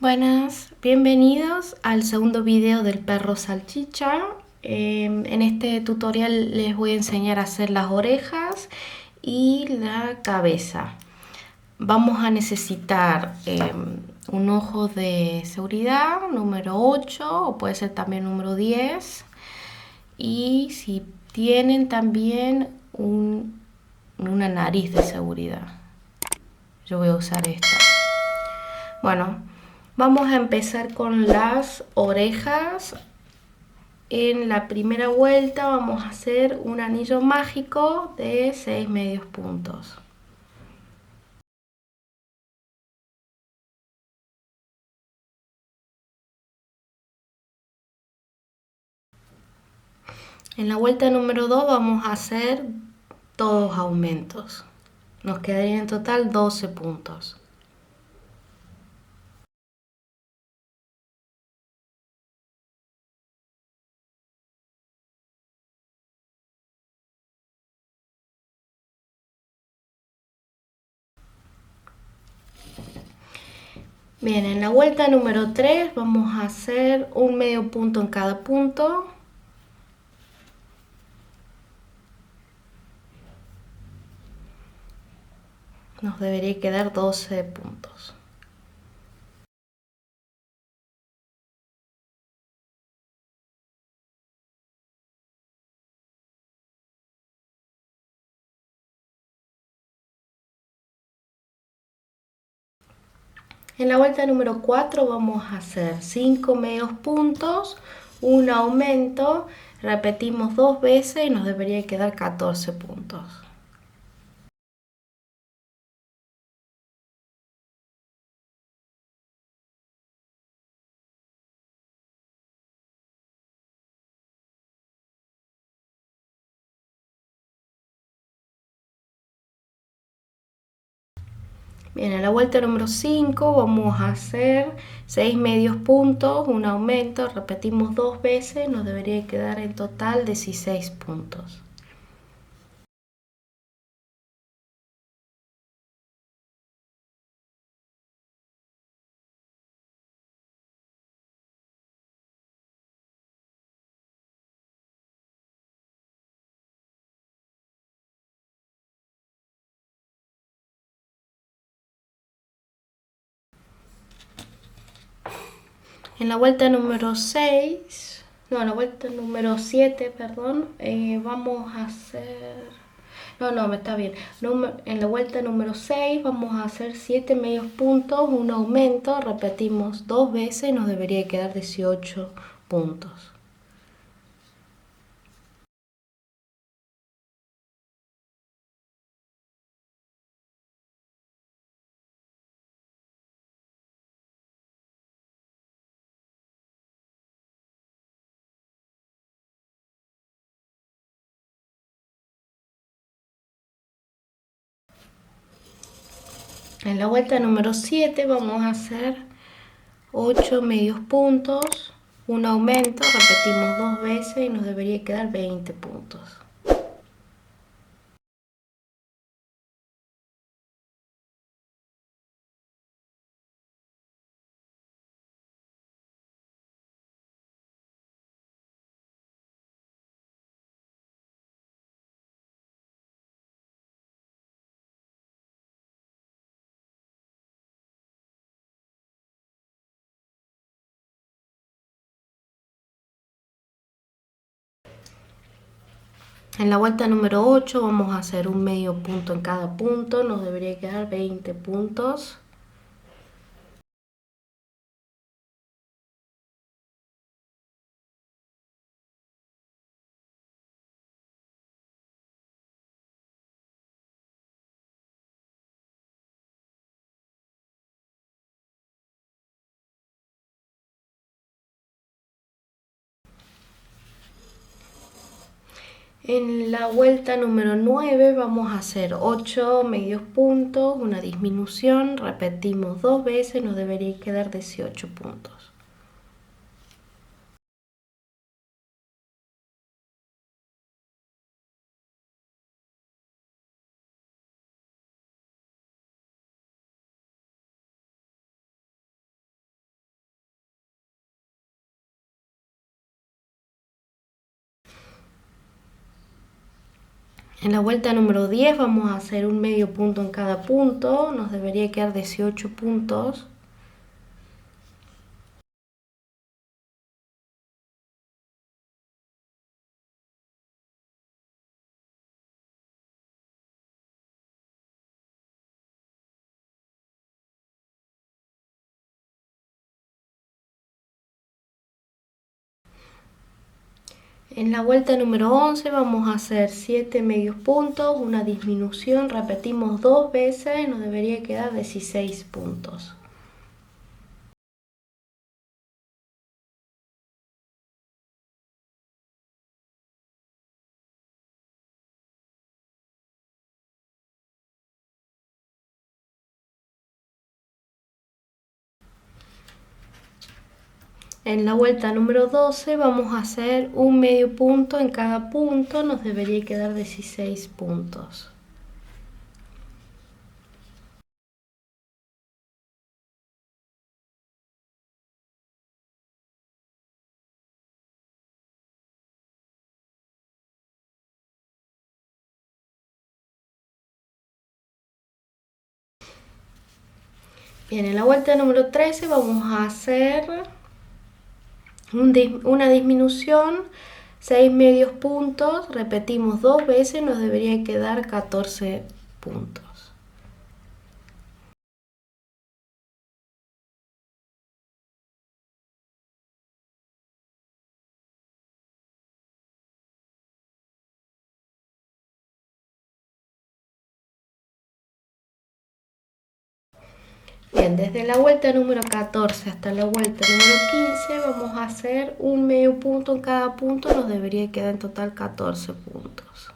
Buenas, bienvenidos al segundo video del perro salchicha. En este tutorial les voy a enseñar a hacer las orejas y la cabeza. Vamos a necesitar un ojo de seguridad número 8 o puede ser también número 10. Y si tienen también una nariz de seguridad. Yo voy a usar esta. Bueno, vamos a empezar con las orejas. En la primera vuelta vamos a hacer un anillo mágico de 6 medios puntos. En la vuelta número 2 vamos a hacer todos aumentos. Nos quedarían en total 12 puntos. Bien, en la vuelta número 3 vamos a hacer un medio punto en cada punto. Nos debería quedar 12 puntos. En la vuelta número 4 vamos a hacer 5 medios puntos, un aumento, repetimos 2 veces y nos debería quedar 14 puntos. Bien, en la vuelta número 5 vamos a hacer 6 medios puntos, un aumento, repetimos 2 veces, nos debería quedar en total 16 puntos. En la vuelta número 6, no, en la vuelta número 7, perdón, vamos a hacer... No, me está bien. En la vuelta número 6 vamos a hacer 7 medios puntos, un aumento, repetimos 2 veces y nos debería quedar 18 puntos. En la vuelta número 7 vamos a hacer 8 medios puntos, un aumento, repetimos 2 veces y nos debería quedar 20 puntos. En la vuelta número 8 vamos a hacer un medio punto en cada punto, nos debería quedar 20 puntos. En la vuelta número 9 vamos a hacer 8 medios puntos, una disminución, repetimos 2 veces, nos debería quedar 18 puntos. En la vuelta número 10 vamos a hacer un medio punto en cada punto, nos debería quedar 18 puntos. En la vuelta número 11 vamos a hacer 7 medios puntos, una disminución, repetimos 2 veces, nos debería quedar 16 puntos. En la vuelta número 12 vamos a hacer un medio punto en cada punto, nos debería quedar 16 puntos. Bien, en la vuelta número 13 vamos a hacer una disminución, 6 medios puntos, repetimos 2 veces, nos debería quedar 14 puntos. Bien, desde la vuelta número 14 hasta la vuelta número 15 vamos a hacer un medio punto en cada punto, nos debería quedar en total 14 puntos.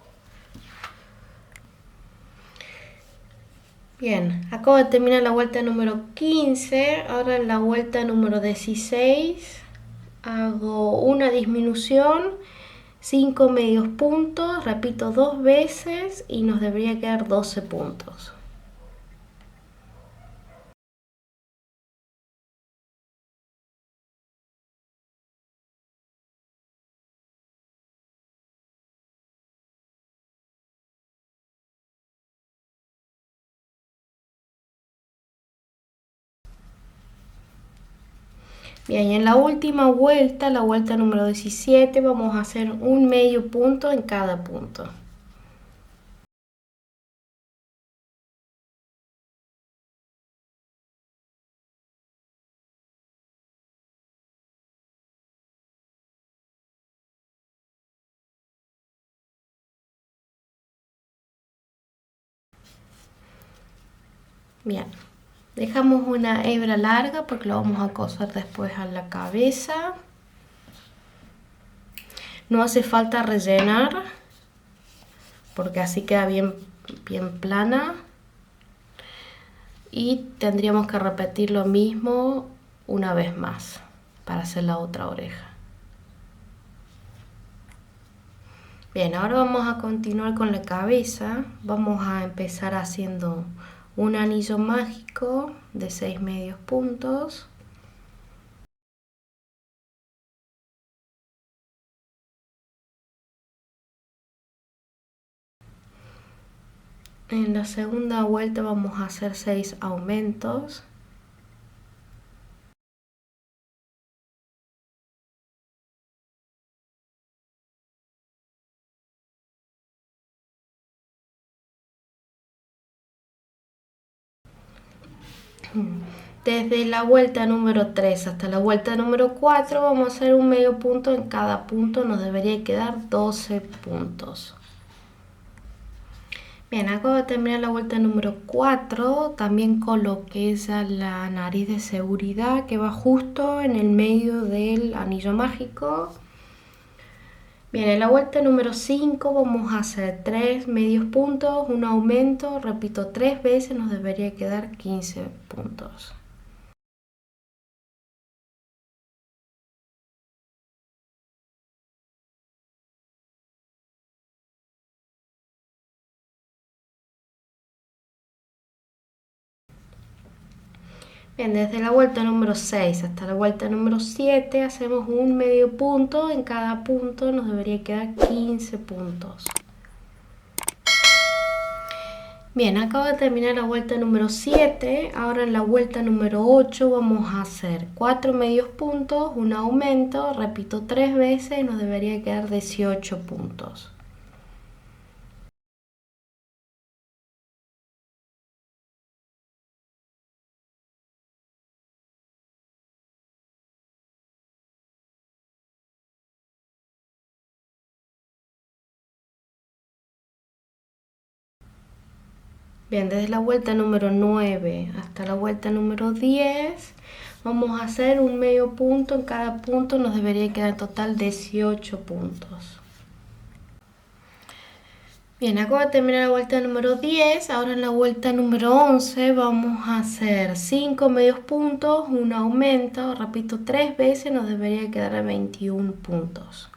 Bien, acabo de terminar la vuelta número 15, ahora en la vuelta número 16 hago una disminución, 5 medios puntos, repito 2 veces y nos debería quedar 12 puntos. Bien, y en la última vuelta, la vuelta número 17, vamos a hacer un medio punto en cada punto. Bien, dejamos una hebra larga porque lo vamos a coser después a la cabeza. No hace falta rellenar porque así queda bien plana. Y tendríamos que repetir lo mismo una vez más para hacer la otra oreja. Bien, ahora vamos a continuar con la cabeza. Vamos a empezar haciendo un anillo mágico de 6 medios puntos. En la segunda vuelta vamos a hacer 6 aumentos. Desde la vuelta número 3 hasta la vuelta número 4 vamos a hacer un medio punto en cada punto, nos debería quedar 12 puntos. Bien, acabo de terminar la vuelta número 4, también coloqué ya la nariz de seguridad que va justo en el medio del anillo mágico. Bien, en la vuelta número 5 vamos a hacer 3 medios puntos, un aumento, repito 3 veces, nos debería quedar 15 puntos. Bien, desde la vuelta número 6 hasta la vuelta número 7 hacemos un medio punto, en cada punto nos debería quedar 15 puntos. Bien, acabo de terminar la vuelta número 7. Ahora en la vuelta número 8 vamos a hacer 4 medios puntos, un aumento, repito 3 veces y nos debería quedar 18 puntos. Bien, desde la vuelta número 9 hasta la vuelta número 10 vamos a hacer un medio punto en cada punto, nos debería quedar en total 18 puntos. Bien, acabo de terminar la vuelta número 10, ahora en la vuelta número 11 vamos a hacer 5 medios puntos, un aumento, repito 3 veces, nos debería quedar a 21 puntos.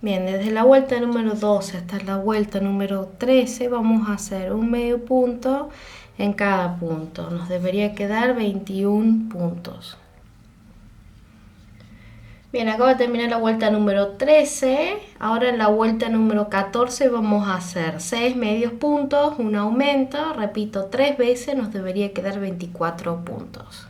Bien, desde la vuelta número 12 hasta la vuelta número 13 vamos a hacer un medio punto en cada punto. Nos debería quedar 21 puntos. Bien, acabo de terminar la vuelta número 13. Ahora en la vuelta número 14 vamos a hacer 6 medios puntos, un aumento, repito 3 veces, nos debería quedar 24 puntos.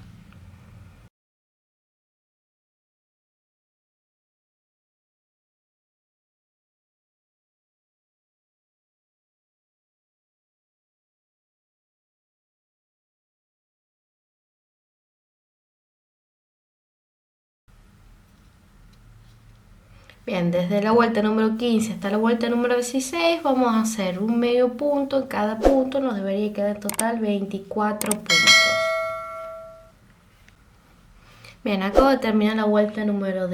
Bien, desde la vuelta número 15 hasta la vuelta número 16 vamos a hacer un medio punto en cada punto, nos debería quedar en total 24 puntos. Bien, acabo de terminar la vuelta número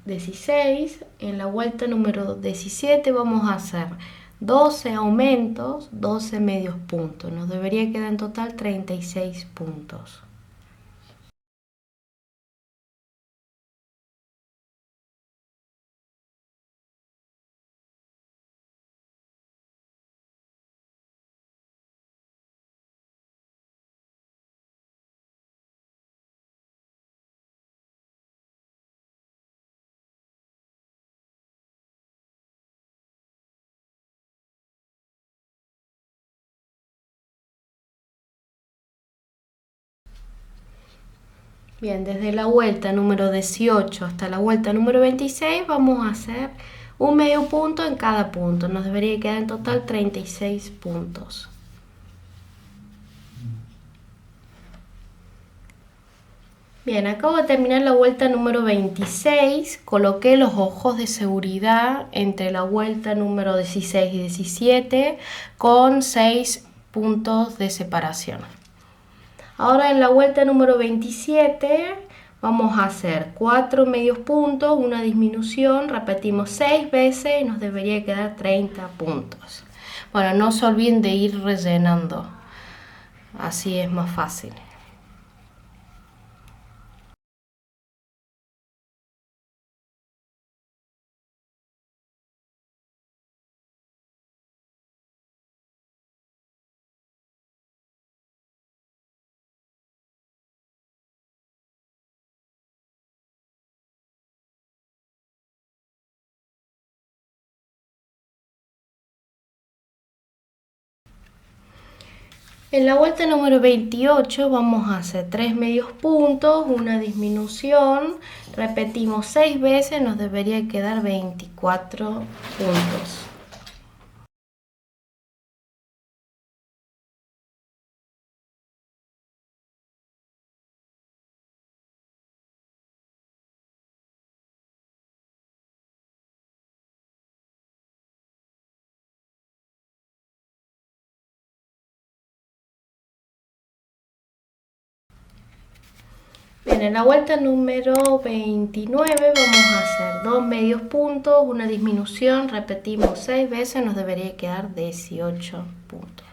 16, en la vuelta número 17 vamos a hacer 12 aumentos, 12 medios puntos, nos debería quedar en total 36 puntos. Bien, desde la vuelta número 18 hasta la vuelta número 26 vamos a hacer un medio punto en cada punto. Nos debería quedar en total 36 puntos. Bien, acabo de terminar la vuelta número 26. Coloqué los ojos de seguridad entre la vuelta número 16 y 17 con 6 puntos de separación. Ahora en la vuelta número 27 vamos a hacer 4 medios puntos, una disminución, repetimos 6 veces y nos debería quedar 30 puntos. Bueno, no se olviden de ir rellenando, así es más fácil. En la vuelta número 28 vamos a hacer 3 medios puntos, una disminución, repetimos 6 veces, nos debería quedar 24 puntos. Bien, en la vuelta número 29 vamos a hacer 2 medios puntos, una disminución, repetimos 6 veces, nos debería quedar 18 puntos.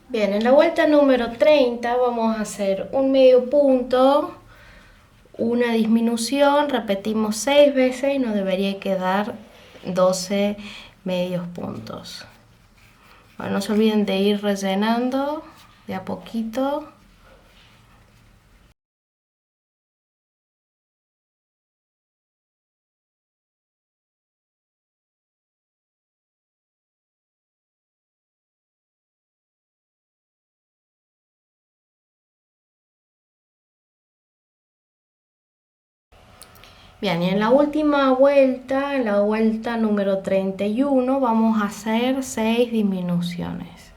Bien, en la vuelta número 30 vamos a hacer un medio punto, una disminución, repetimos 6 veces y nos debería quedar 12 medios puntos. Bueno, no se olviden de ir rellenando de a poquito. Bien, y en la última vuelta, en la vuelta número 31, vamos a hacer 6 disminuciones.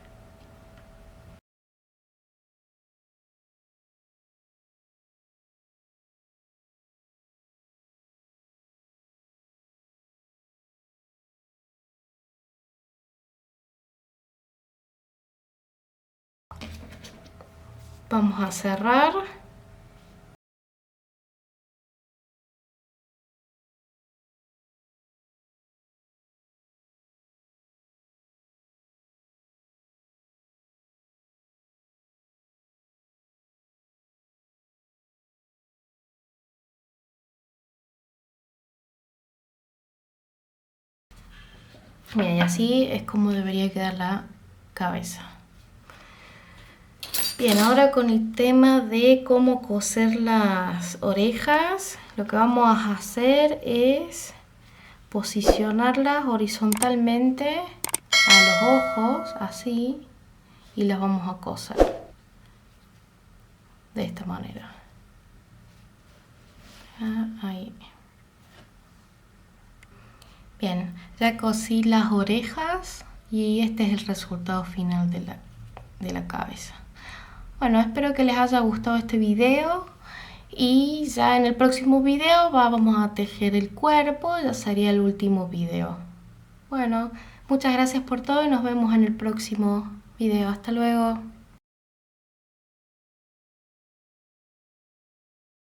Vamos a cerrar. Bien, y así es como debería quedar la cabeza. Bien, ahora con el tema de cómo coser las orejas, lo que vamos a hacer es posicionarlas horizontalmente a los ojos, así, y las vamos a coser de esta manera. Ahí. Bien, ya cosí las orejas y este es el resultado final de la cabeza. Bueno, espero que les haya gustado este video y ya en el próximo video vamos a tejer el cuerpo, ya sería el último video. Bueno, muchas gracias por todo y nos vemos en el próximo video. Hasta luego.